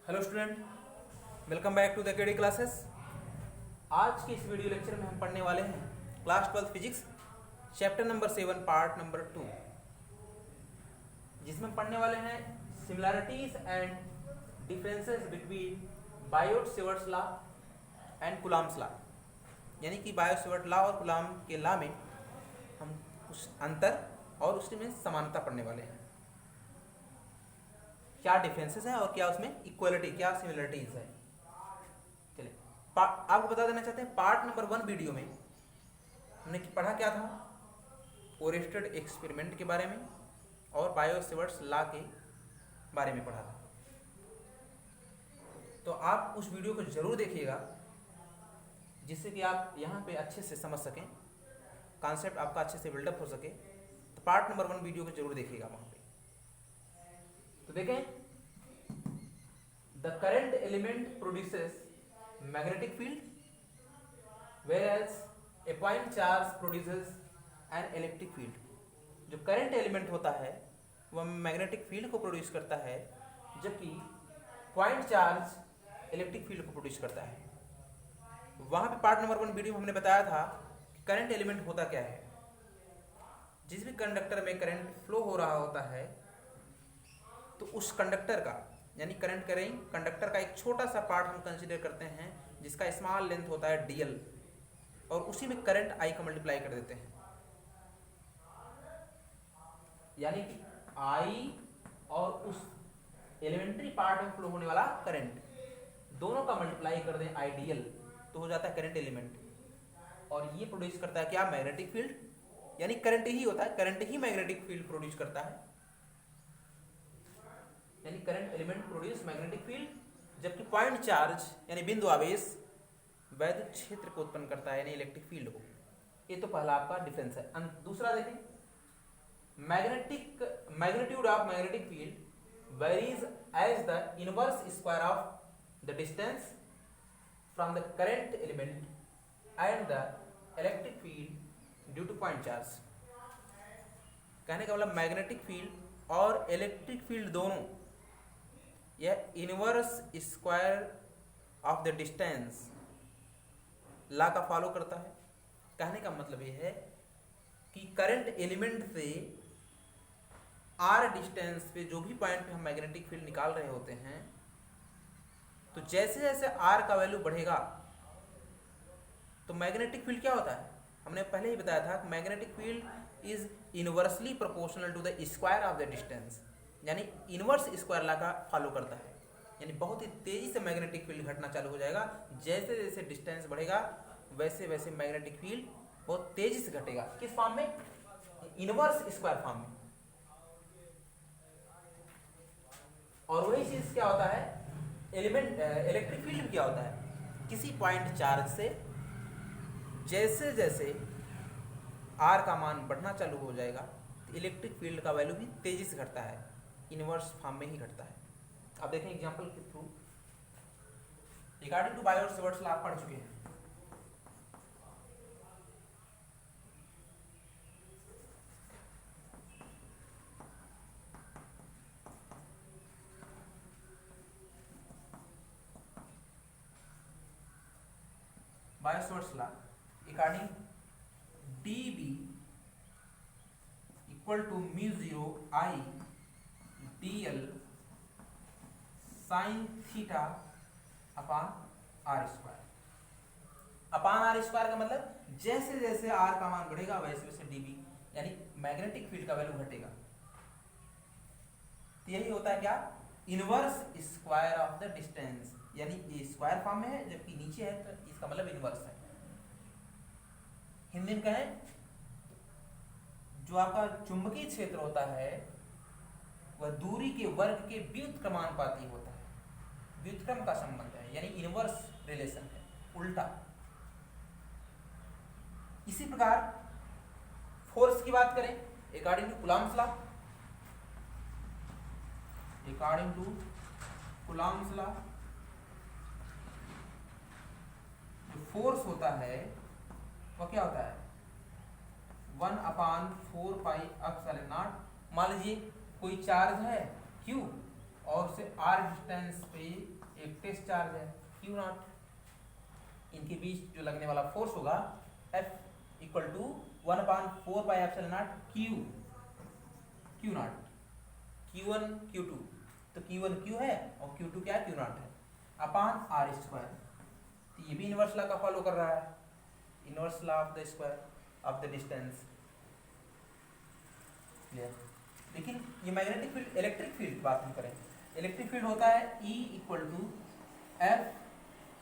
Hello student, welcome back to the KD classes. आज के इस वीडियो लेक्चर में हम पढ़ने वाले हैं class 12 physics chapter number 7 part number 2, जिसमें हम पढ़ने वाले हैं similarities and differences between Biot-Savart's law and Coulomb's law. यानी कि बायोट-सेवर्ट लॉ और कूलॉम के लॉ में हम कुछ अंतर और उसमें समानता पढ़ने वाले हैं। क्या डिफरेंसेस हैं और क्या उसमें इक्वलिटी, क्या सिमिलरिटीज है। चलिए आपको बता देना चाहते हैं, पार्ट नंबर 1 वीडियो में हमने पढ़ा क्या था, ओरेस्टेड एक्सपेरिमेंट के बारे में और बायो-सेवर्ट्स लॉ के बारे में पढ़ा था। तो आप उस वीडियो को जरूर देखिएगा, जिससे कि आप यहाँ पे अच्छे से समझ सकें, कॉन्सेप्ट आपका अच्छे से बिल्डअप हो सके। तो पार्ट नंबर 1 वीडियो को जरूर देखिएगा वहाँ पे। तो देखें, the current element produces magnetic field whereas a point charge produces an electric field। जो करंट एलिमेंट होता है वह मैग्नेटिक फील्ड को प्रोड्यूस करता है, जबकि पॉइंट चार्ज इलेक्ट्रिक फील्ड को प्रोड्यूस करता है। वहाँ पे पार्ट नंबर 1 वीडियो में हमने बताया था कि करंट एलिमेंट होता क्या है। जिस भी कंडक्टर में करंट फ्लो हो रहा होता है, तो उस कंडक्टर का यानी करंट करेंग कंडक्टर का एक छोटा सा पार्ट हम कंसीडर करते हैं, जिसका स्मॉल लेंथ होता है dl, और उसी में करंट I का मल्टीप्लाई कर देते हैं। यानी कि I और उस एलिमेंट्री पार्ट में फ्लो होने वाला करंट दोनों का मल्टीप्लाई कर दें IDL, तो हो जाता है करंट एलिमेंट। और ये प्रोड्यूस करता है क्या, मैग्नेटिक फील्ड। यानी करंट ही होता है, करंट ही मैग्नेटिक फील्ड प्रोड्यूस करता है। यानी current element produce magnetic field, जबकि पॉइंट चार्ज यानी बिंदु आवेश वैद्युत क्षेत्र को उत्पन्न करता है, यानी इलेक्ट्रिक फील्ड को। ये तो पहला आपका डिफरेंस है। दूसरा देखें, magnitude of magnetic field varies as the inverse square of the distance from the current element and the electric field due to point charge. कहने का मतलब मैग्नेटिक फील्ड और इलेक्ट्रिक फील्ड दोनों यह inverse square of the distance law का follow करता है। कहने का मतलब यह है कि करंट एलिमेंट से आर डिस्टेंस पे जो भी पॉइंट पे हम मैग्नेटिक फील्ड निकाल रहे होते हैं, तो जैसे जैसे आर का वैल्यू बढ़ेगा तो मैग्नेटिक फील्ड क्या होता है, हमने पहले ही बताया था, magnetic field is inversely proportional to the square of the distance. यानी इनवर्स स्क्वायर लॉ का फॉलो करता है। यानी बहुत ही तेजी से मैग्नेटिक फील्ड घटना चालू हो जाएगा। जैसे जैसे डिस्टेंस बढ़ेगा वैसे वैसे मैग्नेटिक फील्ड बहुत तेजी से घटेगा। किस फॉर्म में, इनवर्स स्क्वायर फॉर्म में। और वही चीज क्या होता है, इलेक्ट्रिक फील्ड में क्या होता है, किसी पॉइंट चार्ज से जैसे जैसे आर का मान बढ़ना चालू हो जाएगा, तो इलेक्ट्रिक फील्ड का वैल्यू भी तेजी से घटता है, इनवर्स फॉर्म में ही घटता है। अब देखें एग्जांपल के through. Regarding to Biot-Savart's law आप पढ़ चुके हैं। Biot-Savart's law according dB equal to μ0 I dl sine theta upon are square. Upon are square का मतलब जैसे जैसे आर का मान बढ़ेगा वैसे वैसे dB यानी मैग्नेटिक फील्ड का वैल्यू घटेगा। तो यही होता है क्या, inverse square of the distance. यानी ये स्क्वायर फॉर्म में है जबकि नीचे है, तो इसका मतलब इनवर्स है। हिंदी में कहें, जो आपका चुंबकीय क्षेत्र होता है वह दूरी के वर्ग के व्युत्क्रमानुपाती होता है। व्युत्क्रम का संबंध है, यानी इनवर्स रिलेशन है, उल्टा। इसी प्रकार फोर्स की बात करें, according to Coulomb's law, according to Coulomb's law जो फोर्स होता है वह क्या होता है, 1/4 पाई एप्सिलॉन नॉट। मान लीजिए कोई चार्ज है Q और उससे r डिस्टेंस पे एक टेस्ट चार्ज है Q नॉट, इनके बीच जो लगने वाला फोर्स होगा F equal to 1/4πε0 Q naught, Q1 Q2, तो Q1 Q है और Q2 क्या है, Q नॉट है, अपान r स्क्वायर। तो ये भी इनवर्स लॉ का फॉलो कर रहा है, inverse law of the square of the distance. Clear. लेकिन ये मैग्नेटिक फील्ड, इलेक्ट्रिक फील्ड की बात हम करें, इलेक्ट्रिक फील्ड होता है E equal to F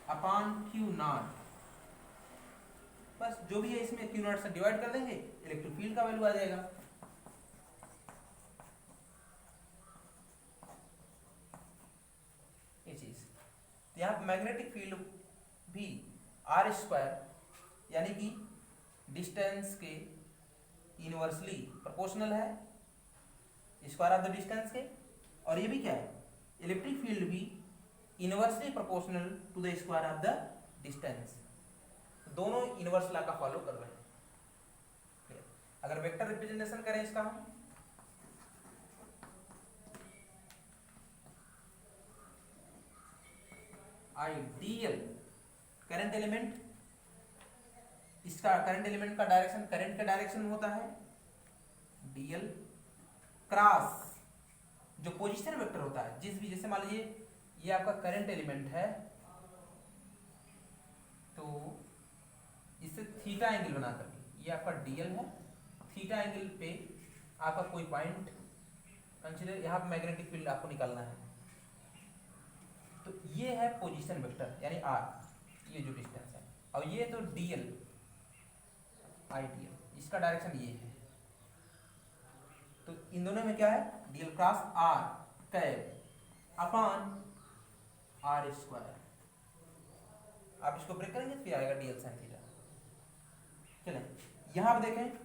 upon Q nought, बस जो भी है इसमें Q नॉट से डिवाइड कर देंगे, इलेक्ट्रिक फील्ड का वैल्यू आ जाएगा। ये चीज यहाँ मैग्नेटिक फील्ड भी r स्क्वायर यानी कि डिस्टेंस के इनवर्सली प्रोपोर्शनल है, स्क्वायर ऑफ द डिस्टेंस के, और ये भी क्या है, इलेक्ट्रिक फील्ड भी inversely proportional to the square of the distance. दोनों इनवर्स लॉ का फॉलो कर रहे हैं। अगर वेक्टर रिप्रेजेंटेशन करें इसका हम, आइडियल करंट एलिमेंट, इसका करंट एलिमेंट का डायरेक्शन करंट का डायरेक्शन होता है डीएल क्रॉस जो पोजीशन वेक्टर होता है, जिस भी, जैसे मान लीजिए ये आपका करंट एलिमेंट है, तो इससे थीटा एंगल बना करके, ये आपका डीएल है, थीटा एंगल पे आपका कोई पॉइंट कंसीडर, यहाँ पे मैग्नेटिक फील्ड आपको निकालना है, तो ये है पोजीशन वेक्टर यानी आर, ये जो डिस्टेंस है, और ये तो डीएल आइडियल, इसका डायरेक्शन ये है। तो इन दोनों में क्या है, DL cross R cap upon R square, आप इसको ब्रेक करेंगे तो फिर आएगा डीएल साइन थीटा। चलें यहां पे देखें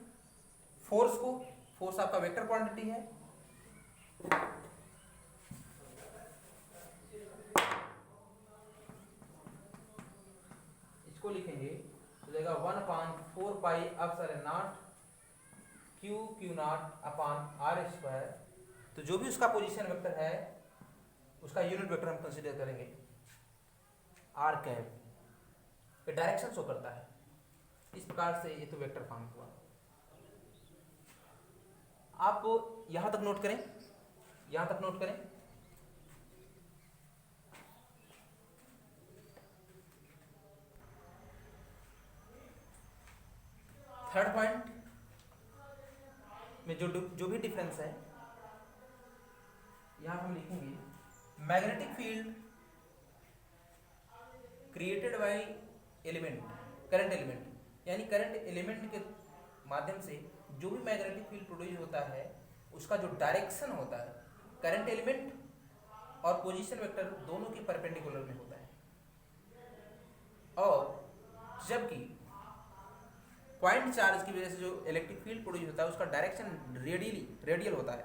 फोर्स को, फोर्स आपका वेक्टर क्वांटिटी है, इसको लिखेंगे तो देगा 1/4πε0 Q not upon are square. तो जो भी उसका पोजीशन वेक्टर है उसका यूनिट वेक्टर हम कंसीडर करेंगे आर कैप, ये डायरेक्शन शो करता है। इस प्रकार से ये तो वेक्टर फॉर्म हुआ। आप यहां तक नोट करें, यहां तक नोट करें, थर्ड पॉइंट में जो भी डिफरेंस है यहां हम लिखेंगे magnetic field created by element, current element, यानी करंट एलिमेंट के माध्यम से जो भी मैग्नेटिक फील्ड प्रोड्यूस होता है उसका जो डायरेक्शन होता है करंट एलिमेंट और पोजीशन वेक्टर दोनों के परपेंडिकुलर में होता है, और जबकि पॉइंट चार्ज की वजह से जो इलेक्ट्रिक फील्ड प्रोड्यूस होता है उसका डायरेक्शन रेडियल होता है,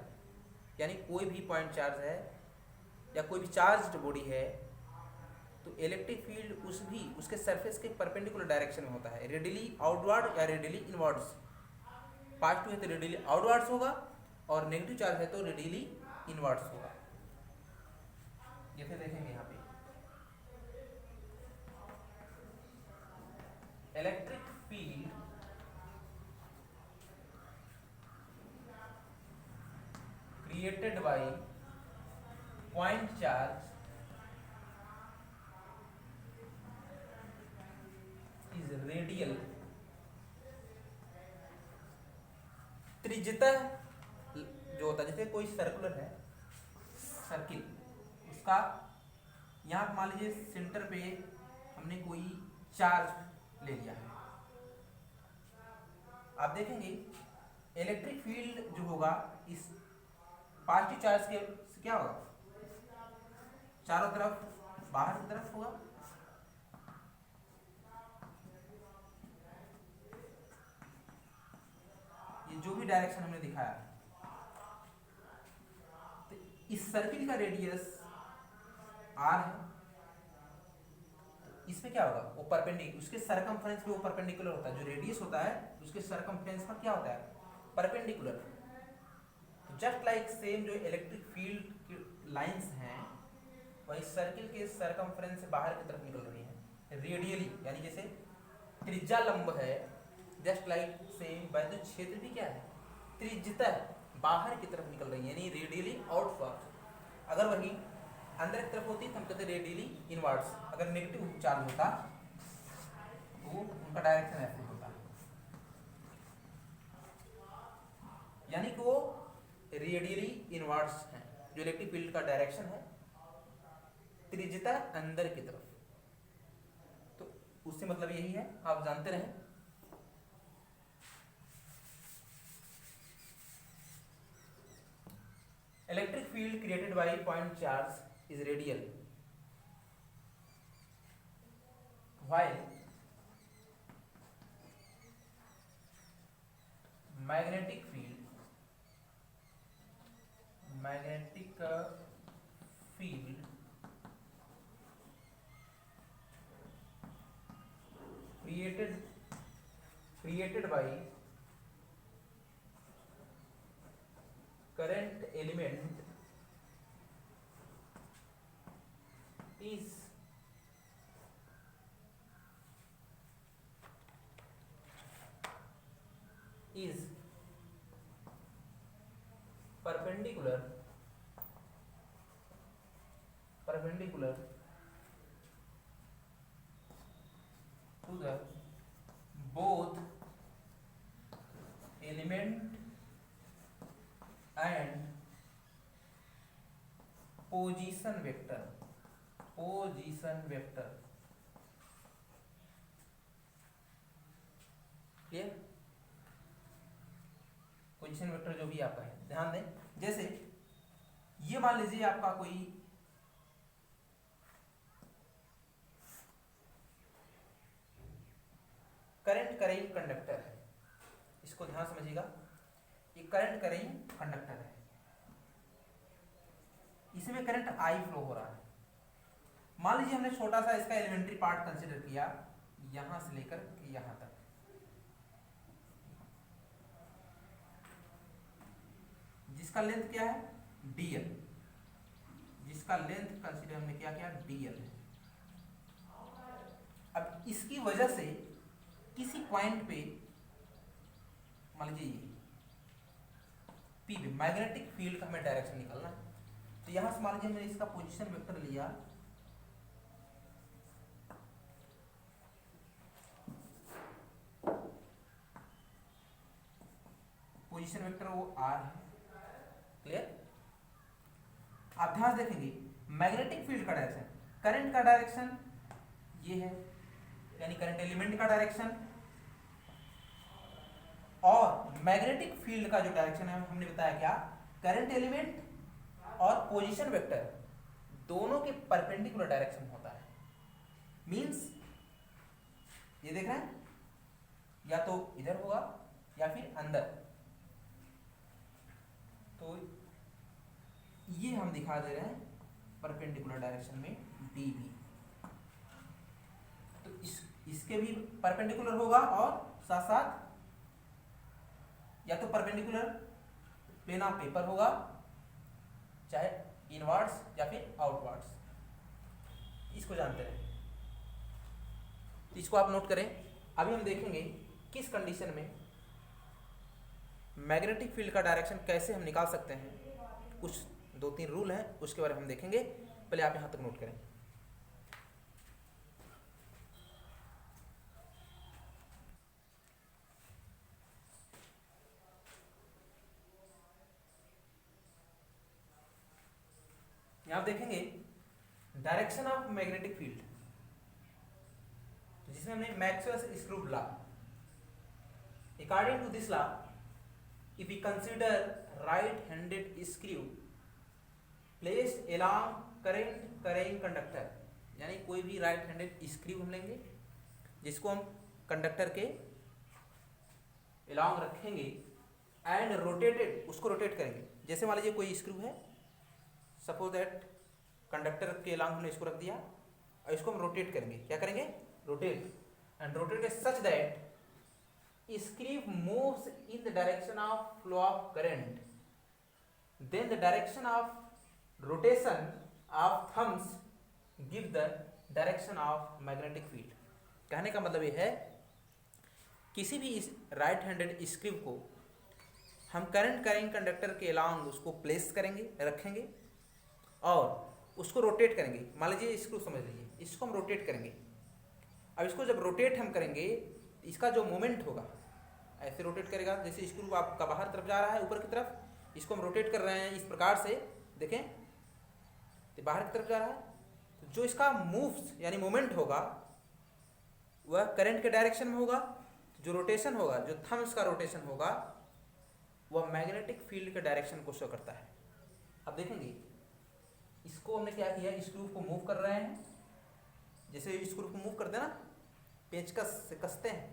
यानी कोई भी पॉइंट चार्ज है या कोई भी चार्ज्ड बॉडी है तो इलेक्ट्रिक फील्ड उसके सरफेस के परपेंडिकुलर डायरेक्शन में होता है, रेडियली आउटवर्ड या रेडियली इनवर्ड्स। पॉजिटिव है तो रेडियली आउटवर्ड्स होगा और नेगेटिव चार्ज है तो रेडियली इनवर्ड्स होगा। ये फिर देखेंगे यहाँ पे electric field created by point charge is radial, त्रिज्यतः जो होता है, जैसे कोई सर्कुलर है, सर्किल, उसका यहाँ मान लीजिए सेंटर पे हमने कोई चार्ज ले लिया है, आप देखेंगे इलेक्ट्रिक फील्ड जो होगा इस पॉजिटिव चार्ज के से क्या होगा, चारों तरफ बाहर की तरफ होगा, ये जो भी डायरेक्शन हमने दिखाया, तो इस सर्किल का रेडियस r है, तो इसमें क्या होगा, वो परपेंडिकुलर, उसके सरकमफ्रेंस पे वो परपेंडिकुलर होता है, जो रेडियस होता है उसके सरकमफ्रेंस पर क्या होता है, परपेंडिकुलर। जस्ट लाइक सेम जो इलेक्ट्रिक फील्ड लाइंस हैं वही सर्किल के सरकमफ्रेंस से बाहर की तरफ निकल रही हैं रेडियली, यानी जैसे त्रिज्या लंब है, जस्ट लाइक सेम वैद्युत क्षेत्र भी क्या है त्रिज्यता बाहर की तरफ निकल रही है, यानी रेडियली आउटवर्ड। अगर वही अंदर की तरफ होती तो हम कहते रेडियली इनवर्ड्स। अगर नेगेटिव चार्ज होता तो उनका डायरेक्शन ऐसे होता, यानी कि वो रेडियली इनवर्ड्स हैं। जो इलेक्ट्रिक फील्ड का डायरेक्शन है त्रिज्यता अंदर की तरफ, तो उससे मतलब यही है, आप जानते रहे। Electric field created by point charge is radial, while magnetic field created by current element is perpendicular to the both element and position vector clear. Position vector जो भी आपका है, ध्यान दें, जैसे ये मान लीजिए आपका कोई करंट करेंट कंडक्टर है, इसको ध्यान समझिएगा, ये करंट करेंट कंडक्टर है, इसमें करंट आई फ्लो हो रहा है। मान लीजिए हमने छोटा सा इसका एलिमेंट्री पार्ट कंसीडर किया, यहां से लेकर यहां तक, जिसका लेंथ क्या है dl, जिसका लेंथ कंसीडर हमने क्या किया dl है। अब इसकी वजह से किसी पॉइंट पे मान लीजिए ये P पे मैग्नेटिक फील्ड का हमें डायरेक्शन निकालना है, तो यहां से मान लीजिए मैंने इसका पोजीशन वेक्टर लिया, पोजीशन वेक्टर वो r है, क्लियर। आप ध्यान देखेंगे मैग्नेटिक फील्ड का डायरेक्शन, करंट का डायरेक्शन ये है, यानी करंट एलिमेंट का डायरेक्शन, और मैग्नेटिक फील्ड का जो डायरेक्शन है हमने बताया क्या, करंट एलिमेंट और पोजीशन वेक्टर दोनों के परपेंडिकुलर डायरेक्शन होता है। मींस ये देख रहे हैं, या तो इधर होगा या फिर अंदर, तो ये हम दिखा दे रहे हैं परपेंडिकुलर डायरेक्शन में dv, तो इसके भी परपेंडिकुलर होगा और साथ साथ या तो परपेंडिकुलर प्लेन ऑफ पेपर होगा, चाहे इनवर्ड्स या फिर आउटवर्ड्स, इसको जानते रहे, तो इसको आप नोट करें। अभी हम देखेंगे किस कंडीशन में मैग्नेटिक फील्ड का डायरेक्शन कैसे हम निकाल सकते हैं, कुछ 2-3 रूल हैं, उसके बारे में हम देखेंगे। पहले आप यहां तक नोट करें। यहां देखेंगे डायरेक्शन ऑफ मैग्नेटिक फील्ड, जिसमें हमने Maxwell's screw law, according to this law if we consider right-handed screw placed along current carrying conductor, यानी कोई भी राइट हैंडेड स्क्रू हम लेंगे जिसको हम कंडक्टर के along रखेंगे एंड रोटेटेड, उसको रोटेट करेंगे। जैसे मान लीजिए कोई स्क्रू है, सपोज दैट कंडक्टर के along हमने इसको रख दिया और इसको हम रोटेट करेंगे, क्या करेंगे rotate, and rotate such that screw moves in the direction of flow of current, then the direction of rotation of thumbs give the direction of magnetic field. कहने का मतलब ये है किसी भी इस राइट हैंडेड स्क्रू को हम करंट करेंगे कंडक्टर के अलॉन्ग उसको प्लेस करेंगे, रखेंगे और उसको रोटेट करेंगे। मान लीजिए स्क्रू समझ लीजिए, इसको हम रोटेट करेंगे। अब इसको जब रोटेट हम करेंगे इसका जो मोमेंट होगा ऐसे रोटेट करेगा, जैसे स्क्रू आपका बाहर तरफ जा रहा है ऊपर की तरफ, इसको हम रोटेट कर रहे हैं इस प्रकार से, देखें तो बाहर की तरफ जा रहा है, तो जो इसका मूव्स यानी मोमेंट होगा वह करंट के डायरेक्शन में होगा। जो रोटेशन होगा, जो थम्स का रोटेशन होगा वह मैग्नेटिक फील्ड के डायरेक्शन को शो करता है। अब देखेंगे इसको हमने क्या किया, स्क्रू को मूव कर रहे हैं, जैसे स्क्रू को मूव करते हैं ना पेचकस से कसते हैं,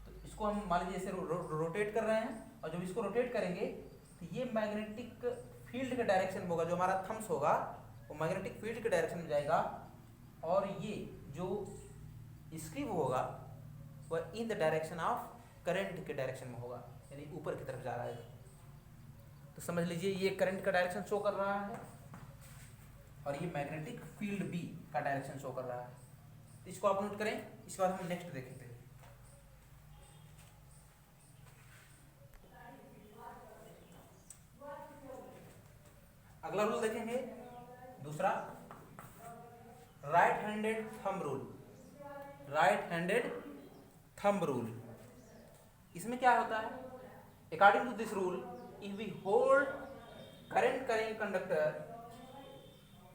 तो इसको हम मान लीजिए ऐसे रोटेट कर रहे हैं और जब इसको रोटेट करेंगे तो ये मैग्नेटिक फील्ड के डायरेक्शन में होगा। जो हमारा थम्स होगा वो मैग्नेटिक फील्ड के डायरेक्शन में जाएगा और ये जो स्क्रू होगा वह in the direction of current के डायरेक्शन में होगा, यानी ऊपर की तरफ जा रहा है। तो समझ लीजिए ये करंट का डायरेक्शन शो कर रहा है और ये मैग्नेटिक फील्ड बी का डायरेक्शन शो कर रहा है। तो इसको आप नोट करें, इसके बाद हम नेक्स्ट देखेंगे। अगला रूल देखेंगे दूसरा, right handed thumb rule. Right handed thumb rule, इसमें क्या होता है, according to this rule if we hold current current conductor,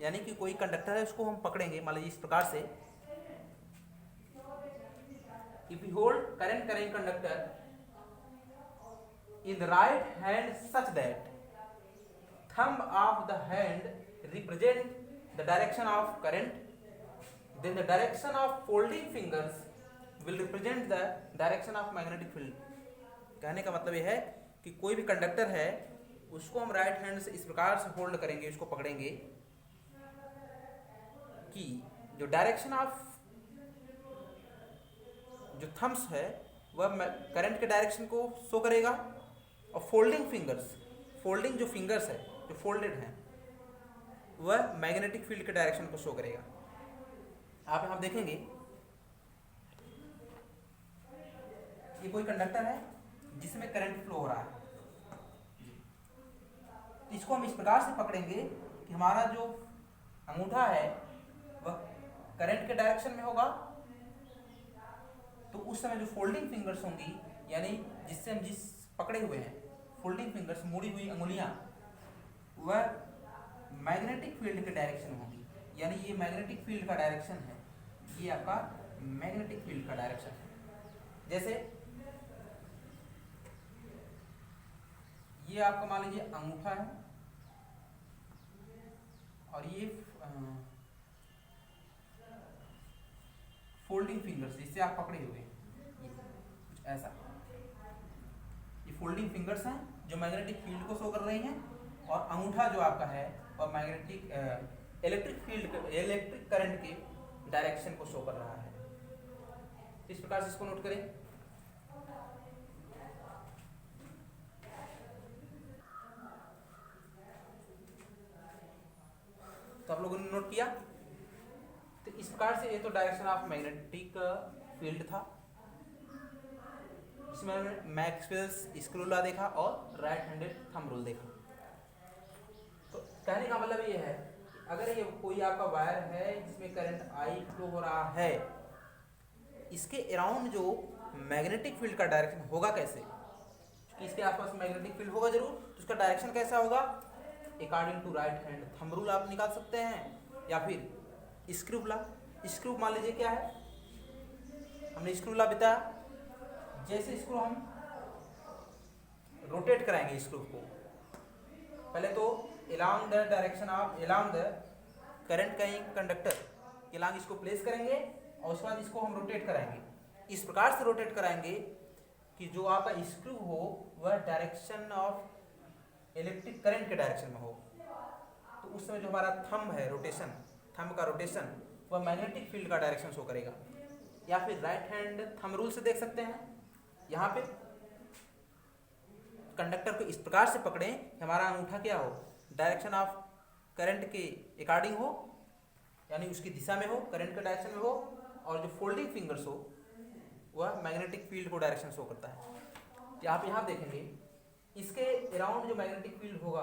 यानी कि कोई कंडक्टर है उसको हम पकड़ेंगे मान लीजिए इस प्रकार से, if we hold current current conductor in the right hand such that thumb of the hand represent the direction of current, then the direction of folding fingers will represent the direction of magnetic field। कहने का मतलब यह है कि कोई भी conductor है उसको हम राइट हैंड से इस प्रकार से होल्ड करेंगे, उसको पकड़ेंगे कि जो डायरेक्शन ऑफ जो थम्स है वह करंट के डायरेक्शन को शो करेगा और फोल्डिंग फिंगर्स, फोल्डिंग जो फिंगर्स है जो फोल्डेड हैं वह मैग्नेटिक फील्ड के डायरेक्शन को शो करेगा। आप यहां देखेंगे ये कोई कंडक्टर है जिसमें करंट फ्लो हो रहा है, इसको हम इस प्रकार से पकड़ेंगे कि हमारा जो अंगूठा है वह करंट के डायरेक्शन में होगा, तो उस समय जो फोल्डिंग फिंगर्स होंगी यानी जिससे हम जिस पकड़े हुए हैं फोल्डिंग फिंगर्स, मुड़ी हुई अंगुलियां, वह मैग्नेटिक फील्ड के डायरेक्शन होगी। यानी ये मैग्नेटिक फील्ड का डायरेक्शन है, ये आपका मैग्नेटिक फील्ड का डायरेक्शन है। जैसे ये आपका मान लीजिए अंगूठा है और ये फोल्डिंग फिंगर्स जिससे आप पकड़े हुए हैं, कुछ ऐसा, ये फोल्डिंग फिंगर्स हैं जो मैग्नेटिक फील्ड को शो कर रही हैं और अंगूठा जो आपका है वह magnetic electric field, electric current के डायरेक्शन को शो कर रहा है। इस प्रकार से इसको नोट करें। तो आप लोगों ने नोट किया। तो इस प्रकार से ये तो डायरेक्शन ऑफ मैग्नेटिक फील्ड था, इसमें मैक्सवेल्स स्क्रू लॉ देखा और राइट हैंडेड थंब रूल देखा। तो कहने का मतलब ये है अगर ये कोई आपका वायर है जिसमें करंट आई फ्लो हो रहा है, इसके अराउंड जो मैग्नेटिक फील्ड का डायरेक्शन होगा कैसे, क्योंकि इसके आसपास मैग्नेटिक फील्ड होगा जरूर, तो उसका डायरेक्शन कैसा होगा, according to right hand thumb rule आप निकाल सकते हैं या फिर स्क्रू लॉ। स्क्रू मान लीजिए क्या है, हमने स्क्रू लॉ बताया, जैसे इसको हम रोटेट कराएंगे स्क्रू को, पहले तो along the direction of along the current कहीं कंडक्टर के along इसको प्लेस करेंगे और उसके बाद इसको हम रोटेट कराएंगे। इस प्रकार से रोटेट कराएंगे कि जो आपका स्क्रू हो वह डायरेक्शन ऑफ इलेक्ट्रिक करंट के डायरेक्शन में हो। तो उस समय जो हमारा थंब है, रोटेशन, थंब का रोटेशन वह मैग्नेटिक फील्ड का डायरेक्शन शो करेगा। या फिर राइट हैंड थंब रूल से देख सकते हैं, यहाँ पे कंडक्टर को इस प्रकार से पकड़ें कि हमारा अंगूठा क्या हो, डायरेक्शन ऑफ करंट के अकॉर्डिंग हो, यानी उसकी दिशा में हो, करंट के डायरेक्शन में हो, और जो फोल्डिंग फिंगर्स हो वह मैग्नेटिक फील्ड को डायरेक्शन शो करता है। आप यहाँ देखेंगे इसके अराउंड जो मैग्नेटिक फील्ड होगा,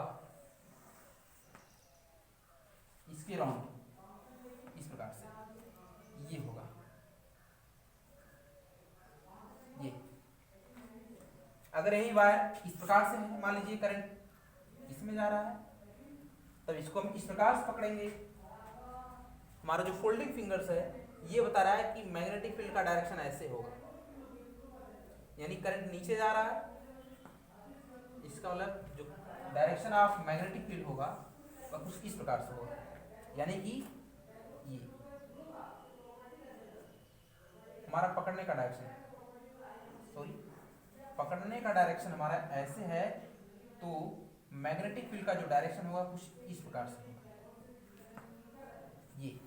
इसके अराउंड इस प्रकार से ये होगा, ये अगर यही वायर इस प्रकार से है, मान लीजिए करंट इसमें जा रहा है, तब इसको हम इस प्रकार से पकड़ेंगे। हमारा जो फोल्डिंग फिंगर्स है ये बता रहा है कि मैग्नेटिक फील्ड का डायरेक्शन ऐसे होगा, यानी करंट नीचे जा रहा है, इसका मतलब जो डायरेक्शन ऑफ मैग्नेटिक फील्ड होगा वह कुछ इस प्रकार से होगा, यानी कि ये हमारा पकड़ने का डायरेक्शन, पकड़ने का डायरेक्शन हमारा ऐसे है, तो मैग्नेटिक फील्ड का जो डायरेक्शन होगा कुछ इस प्रकार से होगा, ये।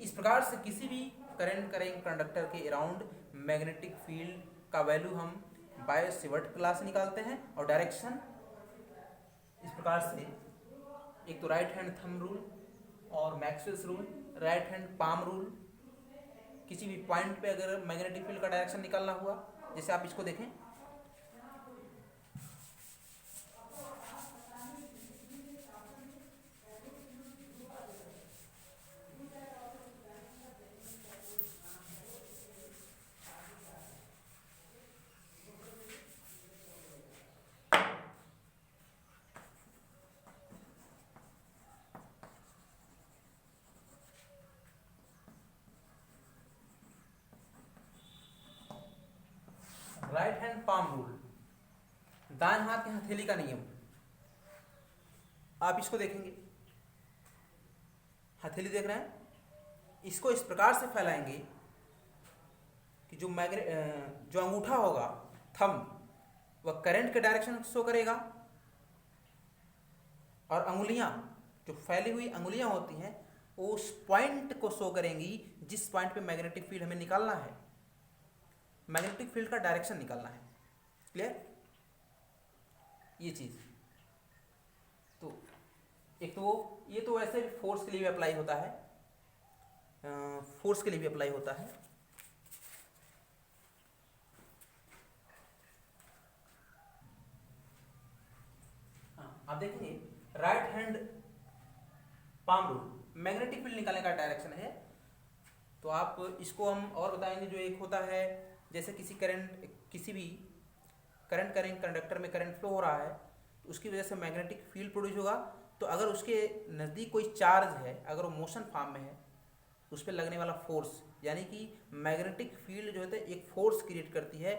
इस प्रकार से किसी भी करंट करेंट कंडक्टर के अराउंड मैग्नेटिक फील्ड का वैल्यू हम बाय सीवर्ट क्लास से निकालते हैं, और डायरेक्शन इस प्रकार से, एक तो राइट हैंड थंब रूल और Maxwell's rule, right hand palm rule. किसी भी पॉइंट पे अगर मैग्नेटिक फील्ड का डायरेक्शन निकालना हुआ, जैसे आप इसको देखें, राइट हैंड पाम रूल, दाएं हाथ की हथेली का नियम। आप इसको देखेंगे, हथेली देख रहे हैं, इसको इस प्रकार से फैलाएंगे कि जो अंगूठा होगा थंब, वह करंट के डायरेक्शन शो करेगा, और अंगुलियां, जो फैली हुई अंगुलियां होती हैं, वो उस पॉइंट को शो करेंगी जिस पॉइंट पे मैग्नेटिक फील्ड हमें निकालना है, मैग्नेटिक फील्ड का डायरेक्शन निकालना है। क्लियर? ये चीज तो एक तो ये तो वैसे फोर्स के लिए भी अप्लाई होता है, फोर्स के लिए भी अप्लाई होता है। आप देखेंगे right hand palm rule, magnetic field निकालने का डायरेक्शन है, तो आप इसको हम और बताएंगे। जो एक होता है, जैसे किसी भी करंट कंडक्टर में करंट फ्लो हो रहा है, तो उसकी वजह से मैग्नेटिक फील्ड प्रोड्यूस होगा, तो अगर उसके नज़दीक कोई चार्ज है, अगर वो मोशन फॉर्म में है, उस पर लगने वाला फोर्स, यानी कि मैग्नेटिक फील्ड जो है एक फोर्स क्रिएट करती है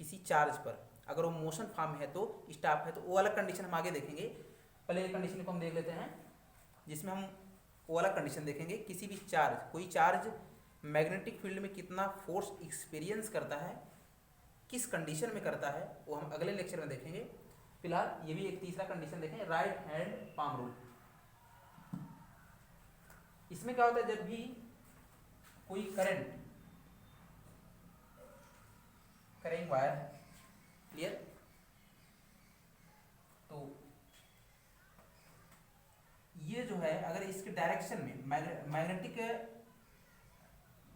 किसी चार्ज पर, अगर वो मोशन फॉर्म है तो स्टॉप है, तो वो वाला कंडीशन हम आगे देखेंगे। पहले ये कंडीशन को हम देख लेते हैं, जिसमें हम वो वाला कंडीशन देखेंगे, किसी भी कोई चार्ज मैग्नेटिक फील्ड में कितना फोर्स एक्सपीरियंस करता है, किस कंडीशन में करता है, वो हम अगले लेक्चर में देखेंगे। फिलहाल ये भी एक तीसरा कंडीशन देखें, राइट हैंड पाम रूल। इसमें क्या होता है, जब भी कोई करंट वायर है, क्लियर, तो ये जो है, अगर इसके डायरेक्शन में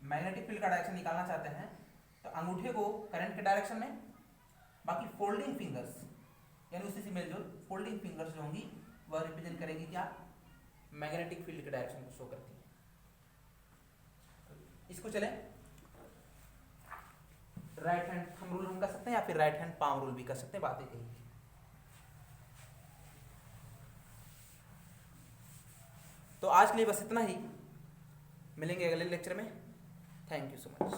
मैग्नेटिक फील्ड का डायरेक्शन निकालना चाहते हैं, तो अंगूठे को करंट के डायरेक्शन में, बाकी फोल्डिंग फिंगर्स, यानी उसी से मेलजोल फोल्डिंग फिंगर्स जो होंगी वह रिप्रेजेंट करेंगी क्या, मैग्नेटिक फील्ड के डायरेक्शन को शो करती है। इसको चलें, राइट हैंड थंब रूल हम कर सकते हैं, या फिर राइट हैंड पाम रूल भी कर सकते हैं, बातें कही। तो आज के लिए बस इतना ही, मिलेंगे अगले लेक्चर में। Thank you so much.